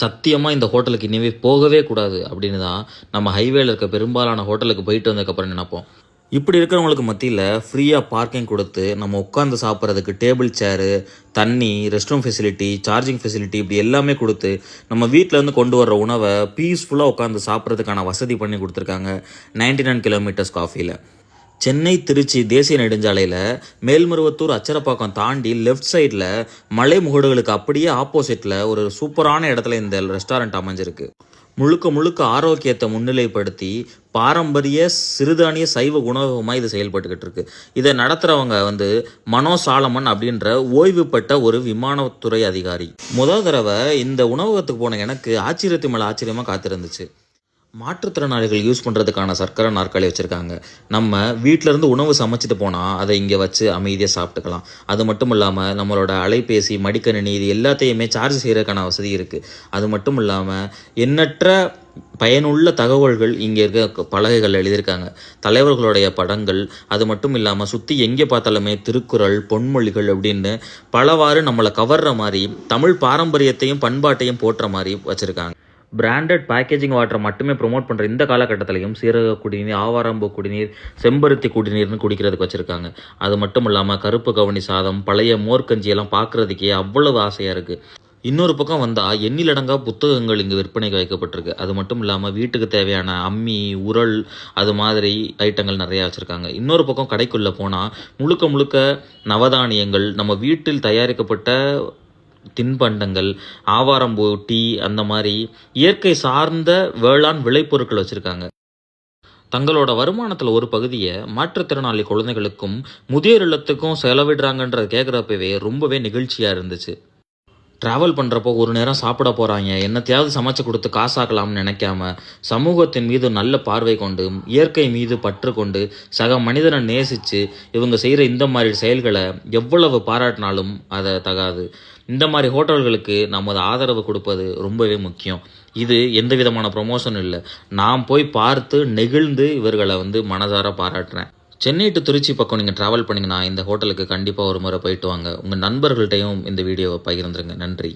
சத்தியமாக இந்த ஹோட்டலுக்கு இனிமே போகவே கூடாது அப்படின்னு தான் நம்ம ஹைவேல இருக்க பெரும்பாலான ஹோட்டலுக்கு போயிட்டு வந்ததுக்கப்புறம் நினைப்போம். இப்படி இருக்கிறவங்களுக்கு மத்தியில் ஃப்ரீயாக பார்க்கிங் கொடுத்து நம்ம உட்காந்து சாப்பிட்றதுக்கு டேபிள் சேரு, தண்ணி, rest room facility, charging facility இப்படி எல்லாமே கொடுத்து நம்ம வீட்டிலேருந்து கொண்டு வர்ற உணவை பீஸ்ஃபுல்லாக உட்காந்து சாப்பிட்றதுக்கான வசதி பண்ணி கொடுத்துருக்காங்க 99 கிலோமீட்டர்ஸ் காஃபியில். சென்னை திருச்சி தேசிய நெடுஞ்சாலையில் மேல்மருவத்தூர் அச்சரப்பாக்கம் தாண்டி லெஃப்ட் சைடில் மலை முகடுகளுக்கு அப்படியே ஆப்போசிட்டில் ஒரு சூப்பரான இடத்துல இந்த ரெஸ்டாரண்ட் அமைஞ்சிருக்கு. முழுக்க முழுக்க ஆரோக்கியத்தை முன்னிலைப்படுத்தி பாரம்பரிய சிறுதானிய சைவ உணவகமாக இது செயல்பட்டுக்கிட்டு இருக்கு. இதை நடத்துகிறவங்க மனோ சாலமன் அப்படின்ற ஓய்வு பெற்ற ஒரு விமானத்துறை அதிகாரி. முதல் தடவை இந்த உணவகத்துக்கு போன எனக்கு ஆச்சரியத்து மேலே ஆச்சரியமாக காத்திருந்துச்சு. மாற்றுத்திறனாளிகள் யூஸ் பண்ணுறதுக்கான சர்க்கரை நாற்காலி வச்சுருக்காங்க. நம்ம வீட்டிலேருந்து உணவு சமைச்சிட்டு போனால் அதை இங்கே வச்சு அமைதியாக சாப்பிட்டுக்கலாம். அது மட்டும் இல்லாமல் நம்மளோட அலைபேசி, மடிக்கணினி இது எல்லாத்தையுமே சார்ஜ் செய்கிறதுக்கான வசதி இருக்குது. அது மட்டும் இல்லாமல் எண்ணற்ற பயனுள்ள தகவல்கள் இங்கே இருக்க பலகைகள் எழுதியிருக்காங்க. தலைவர்களுடைய படங்கள், அது மட்டும் இல்லாமல் சுற்றி எங்கே பார்த்தாலுமே திருக்குறள், பொன்மொழிகள் அப்படின்னு பலவாறு நம்மளை கவர்ற மாதிரி தமிழ் பாரம்பரியத்தையும் பண்பாட்டையும் போற்ற மாதிரி வச்சுருக்காங்க. பிராண்டட் பேக்கேஜிங் வாட்டரை மட்டுமே ப்ரொமோட் பண்ணுற இந்த காலகட்டத்திலையும் சீரக குடிநீர், ஆவாரம்பூ குடிநீர், செம்பருத்தி குடிநீர்னு குடிக்கிறதுக்கு வச்சுருக்காங்க. அது மட்டும் இல்லாமல் கருப்பு கவனி சாதம், பழைய மோர்கஞ்சியெல்லாம் பார்க்குறதுக்கே அவ்வளவு ஆசையாக இருக்குது. இன்னொரு பக்கம் வந்தால் எண்ணிலடங்கா புத்தகங்கள் இங்கே விற்பனைக்கு வைக்கப்பட்டிருக்கு. அது மட்டும் இல்லாமல் வீட்டுக்கு தேவையான அம்மி, உரல் அது மாதிரி ஐட்டங்கள் நிறையா வச்சுருக்காங்க. இன்னொரு பக்கம் கடைக்குள்ளே போனால் முழுக்க முழுக்க நவதானியங்கள், நம்ம வீட்டில் தயாரிக்கப்பட்ட தின்பண்டங்கள், ஆவாரம்பூ, டீ அந்த மாதிரி இயற்கை சார்ந்த வேளாண் விளைபொருட்கள் வச்சுருக்காங்க. தங்களோட வருமானத்தில் ஒரு பகுதியை மாற்றுத்திறனாளி குழந்தைகளுக்கும் முதியோர் இல்லத்துக்கும் செலவிடுறாங்கன்றத கேட்குறப்பவே ரொம்பவே நிகழ்ச்சியாக இருந்துச்சு. ட்ராவல் பண்ணுறப்போ ஒரு நேரம் சாப்பிட போகிறாங்க, என்னத்தையாவது சமைச்சு கொடுத்து காசாக்கலாம்னு நினைக்காம சமூகத்தின் மீது நல்ல பார்வை கொண்டு, இயற்கை மீது பற்று கொண்டு, சக மனிதனை நேசித்து இவங்க செய்கிற இந்த மாதிரி செயல்களை எவ்வளவு பாராட்டினாலும் அதை தகாது. இந்த மாதிரி ஹோட்டல்களுக்கு நமது ஆதரவு கொடுப்பது ரொம்பவே முக்கியம். இது எந்த விதமான ப்ரொமோஷனும் இல்லை. நான் போய் பார்த்து நெகிழ்ந்து இவர்களை மனதார பாராட்டுறேன். சென்னை டு திருச்சி பக்கம் நீங்கள் ட்ராவல் பண்ணிங்கன்னா இந்த ஹோட்டலுக்கு கண்டிப்பாக ஒரு முறை போயிட்டு வாங்க. உங்கள் நண்பர்கள்ட்டையும் இந்த வீடியோவை பகிர்ந்துருங்க. நன்றி.